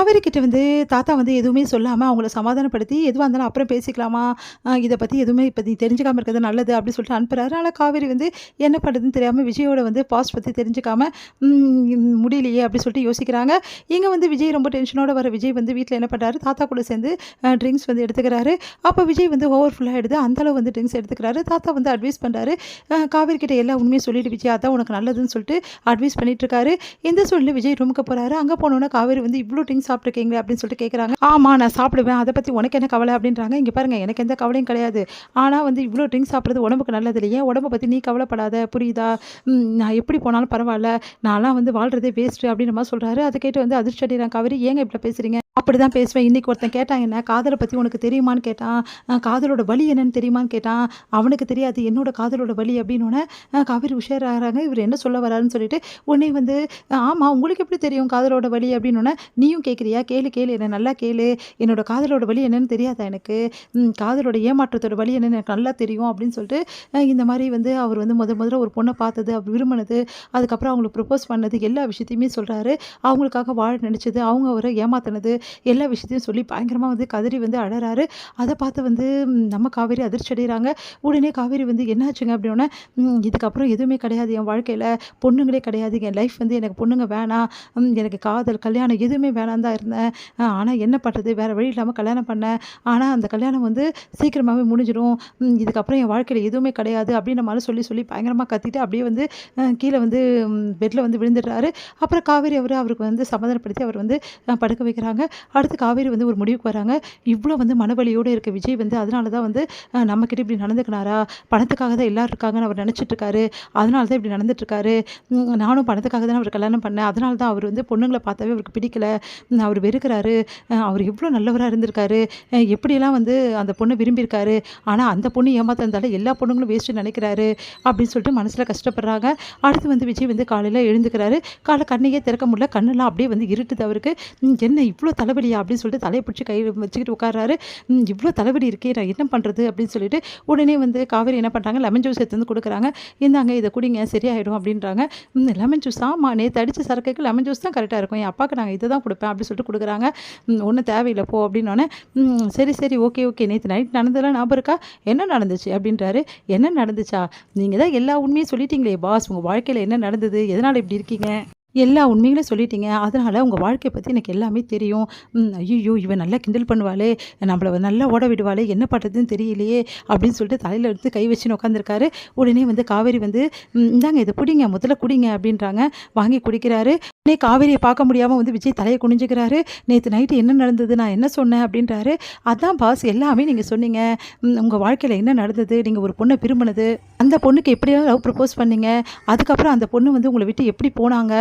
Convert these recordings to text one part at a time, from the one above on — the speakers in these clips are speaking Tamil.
காவேரி கிட்ட வந்து தாத்தா வந்து எதுவுமே சொல்லாம அவங்கள சமாதானப்படுத்தி, "எதுவா இருந்தாலும் அப்புறம் பேசிக்கலாமா? இத பத்தி எதுவுமே இப்ப நீ தெரிஞ்சுக்காம இருக்கிறது நல்லது." அப்படின்னு சொல்லிட்டு அனுப்புறாரு. ஆனா காவேரி வந்து என்ன பண்ணுறதுன்னு தெரியாம விஜயோட வந்து பாஸ்ட் பத்தி தெரிஞ்சுக்காம, முடியலையே அப்படின்னு சொல்லிட்டு யோசிக்கிறாங்க. இங்க வந்து விஜய் ரொம்ப டென்ஷனோட வர விஜய் வந்து வீட்ல என்ன பண்றாரு, தாத்தா கூட சேர்ந்து ட்ரிங்க்ஸ் வந்து எடுத்துக்கிறாரு. அப்ப விஜய் வந்து ஓவர் ஃபுல் ஆயிடுது. அந்த அளவு வந்து ட்ரிங்க்ஸ் எடுத்துக்கிறாரு. தாத்தா வந்து அட்வைஸ் பண்றாரு. காவேரி கிட்ட எல்லா உண்மையும் சொல்லிடு விஜய், அதான் உனக்கு நல்லதுன்னு சொல்லிட்டு அட்வைஸ் பண்ணிட்டு இருக்காரு. இந்த சூழ்நிலையில விஜய் ரூமுக்கு போறாரு. அங்க போனோனே காவேரி வந்து இவ்ளோ ட்ரிங்க்ஸ் சாப்பிட்டுருக்கீங்களே அப்படின்னு சொல்லிட்டு கேட்குறாங்க. ஆமா நான் சாப்பிடுவேன். அத பத்தி உனக்கு என்ன கவலை அப்படின்றாங்க. இங்க பாருங்க எனக்கு எந்த கவலையும் கிடையாது. ஆனா வந்து இவ்ளோ ட்ரிங்க்ஸ் சாப்பிடுறது உடம்புக்கு நல்லது இல்ல. என் உடம்ப பத்தி நீ கவலைப்படாத புரியுதா? நான் எப்படி போனாலும் பரவால்ல. நான்லாம் வந்து வாழ்றதே வேஸ்ட்டு அப்படின்ற மாரி சொல்றாரு. அத கேட்டு வந்து அதிர்ச்சி அடையறாங்க காவேரி. ஏங்க இப்படி பேசுறீங்க? அப்படிதான் பேசுவேன். இன்னைக்கு ஒருத்தன் கேட்டான் என்ன, காதல பத்தி உனக்கு தெரியுமான்னு கேட்டான். காதலோட வலி என்னன்னு தெரியுமான்னு கேட்டான். அவனுக்கு தெரியாது என்னோட காதலோட வலி அப்படின்னோனே, காவேரி உஷாராகுறாங்க. இவரு என்ன சொல்ல வராருன்னு சொல்லிட்டு, உடனே வந்து ஆமா உங்களுக்கு எப்படி தெரியும் காதலோட வலி அப்படின்னோனே, நீயும் கேட்குறியா? கேளு கேளு என்ன நல்லா கேளு. என்னோட காதலோட வலி என்னன்னு தெரியாதா எனக்கு? காதலோட ஏமாற்றத்தோட வலி என்னன்னு எனக்கு நல்லா தெரியும் அப்படின்னு சொல்லிட்டு, இந்த மாரி வந்து அவர் வந்து முதல்ல ஒரு பொண்ண பார்த்தது, அவர் விரும்பினது, அதுக்கப்புறம் அவங்களுக்கு ப்ரப்போஸ் பண்ணது எல்லா விஷயத்தையுமே சொல்றாரு. அவங்களுக்காக வாழ நினைச்சது, அவங்க அவர ஏமாத்துனது, எல்லா விஷயத்தையும் சொல்லி பயங்கரமா வந்து கதறி வந்து அழறாரு. அத பார்த்து வந்து நம்ம காவேரி அதிர்ச்சி அடையறாங்க. உடனே காவேரி வந்து என்னாச்சுங்க அப்படின்னோனே, இதுக்கப்புறம் எதுவுமே கிடையாது என் வாழ்க்கையில. பொண்ணுங்களே கிடையாது. என் லைஃப் வந்து எனக்கு பொண்ணுங்க வேணாம். எனக்கு காதல், கல்யாணம் எதுவுமே வேணான்னு தான் இருந்தேன். ஆனா என்ன பண்றது? வேற வழி இல்லாம கல்யாணம் பண்ணேன். ஆனா அந்த கல்யாணம் வந்து சீக்கிரமாவே முடிஞ்சிரும். இதுக்கப்புறம் என் வாழ்க்கையில எதுவுமே கிடையாது அப்படின்ற மாரி சொல்லி சொல்லி பயங்கரமா கத்திட்டு அப்படியே வந்து கீழ வந்து பெட்ல வந்து விழுந்துடுறாரு. அப்புறம் காவேரி அவருக்கு வந்து சமாதானப்படுத்தி அவர் வந்து படுக்க வைக்கிறாங்க. அடுத்து காவேரி வந்து ஒரு முடிவுக்கு வராங்க. இவ்ளோ வந்து மனவலியோட இருக்க விஜய் வந்து அதனால தான் வந்து நம்மகிட்ட இப்படி நடந்துக்கினாரா? பணத்துக்காக தான் எல்லாரும் இருக்காங்கன்னு அவர் நெனச்சிட்டு இருக்காரு. அதனால தான் இப்படி நடந்துட்டு இருக்காரு. நானும் பணத்துக்காக தானே அவர கல்யாணம் பண்ணேன். அதனால தான் அவர் வந்து பொண்ணுங்கள பார்த்தாவே அவருக்கு பிடிக்கல. அவர் வெறுக்கிறாரு. அவர் எவ்ளோ நல்லவரா இருந்திருக்காரு. எப்படியெல்லாம் வந்து அந்த பொண்ண விரும்பியிருக்காரு. ஆனா அந்த பொண்ணு ஏமாத்துனதால எல்லா பொண்ணுங்களும் வேஸ்ட்டுன்னு நெனைக்கிறாரு. அப்படின்னு சொல்லிட்டு மனசுல கஷ்டப்படுறாங்க. அடுத்து வந்து விஜய் வந்து காலையில எழுந்துக்கிறாரு. காலைல கண்ணையே திறக்க முடியல. கண்ணெல்லாம் அப்படியே வந்து இருட்டுது அவருக்கு. என்ன இவ்ளோ தலைவலியா? அப்படின்னு சொல்லிட்டு தலைய பிடிச்சு கையில வச்சுக்கிட்டு உட்கார்றாரு. இவ்ளோ தலைவலி இருக்கே! நான் என்ன பண்றது? அப்படின்னு சொல்லிட்டு உடனே வந்து காவேரி என்ன பண்றாங்க, லெமன் ஜூஸ் எடுத்து வந்து குடுக்குறாங்க. இந்தாங்க இத குடிங்க சரியாயிடும் அப்படின்றாங்க. லெமன் ஜூஸ் ஆமா நேத்து அடிச்ச சரக்குக்கு லெமன் ஜூஸ் தான் கரெக்ட்டா இருக்கும். என் அப்பாக்கு நாங்க இத தான் குடுப்பேன் அப்படின்னு சொல்லிட்டு குடுக்குறாங்க. ஒண்ணும் தேவையில்ல போ அப்படின்னோனே, சரி சரி ஓகே ஓகே நேத்து நைட் நடந்ததெல்லாம் ஞாபகம் இருக்கா? என்ன நடந்துச்சு? அப்படின்றாரு. என்ன நடந்துச்சா? நீங்க தான் எல்லா உண்மையும் சொல்லிட்டீங்களே பாஸ். உங்க வாழ்க்கையில என்ன நடந்தது? எதனால இப்படி இருக்கீங்க? எல்லா உண்மைகளையும் சொல்லிட்டீங்க. அதனால உங்க வாழ்க்கைய பத்தி எனக்கு எல்லாமே தெரியும். ஐய்யய்யோ! இவ நல்லா கிண்டல் பண்ணுவாளே! நம்மள நல்லா ஓட விடுவாளே! என்ன பண்றதுன்னு தெரியலையே! அப்படின்னு சொல்லிட்டு தலையில எடுத்து கை வச்சுன்னு உட்காந்துருக்காரு. உடனே வந்து காவேரி வந்து, இந்தாங்க இத குடிங்க. முதல்ல குடிங்க அப்படின்றாங்க. வாங்கி குடிக்கிறாரு. உடனே காவேரிய பார்க்க முடியாம வந்து விஜய் தலைய குனிஞ்சுக்கிறாரு. நேத்து நைட்டு என்ன நடந்தது? நான் என்ன சொன்னேன்? அப்படின்றாரு. அதான் பாஸ் எல்லாமே நீங்க சொன்னீங்க. உங்க வாழ்க்கையில என்ன நடந்தது? நீங்க ஒரு பொண்ண விரும்புனது. அந்த பொண்ணுக்கு எப்படியெல்லாம் லவ் ப்ரப்போஸ் பண்ணீங்க? அதுக்கப்புறம் அந்த பொண்ணு வந்து உங்கள விட்டு எப்படி போனாங்க?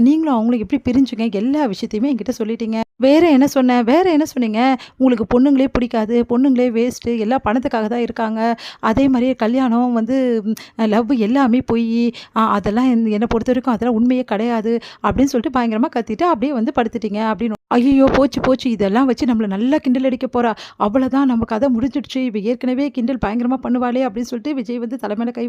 நீங்களும் அவங்களும் எப்படி பிரிஞ்சுங்க? எல்லா விஷயத்தையுமே என்கிட்ட சொல்லிட்டீங்க. வேற என்ன சொன்னேன்? வேற என்ன சொன்னீங்க? உங்களுக்கு பொண்ணுங்களே பிடிக்காது. பொண்ணுங்களே வேஸ்ட்டு. எல்லாம் பணத்துக்காக தான் இருக்காங்க. அதே மாரியே கல்யாணம் வந்து லவ் எல்லாமே பொய்யி. அதெல்லாம் என்ன பொறுத்தவரைக்கும் அதெல்லாம் உண்மையே கிடையாது. அப்படின்னு சொல்லிட்டு பயங்கரமா கத்திட்டு அப்படியே வந்து படுத்துட்டீங்க அப்படின்னு. ஐய்யய்யோ! போச்சு போச்சு. இதெல்லாம் வச்சு நம்மள நல்லா கிண்டல் அடிக்க போறா. அவ்வளதான் நம்ம கதை முடிஞ்சிடுச்சு. இவ ஏற்கனவே கிண்டல் பயங்கரமா பண்ணுவாளே அப்படின்னு சொல்லிட்டு விஜய் வந்து தல மேல கை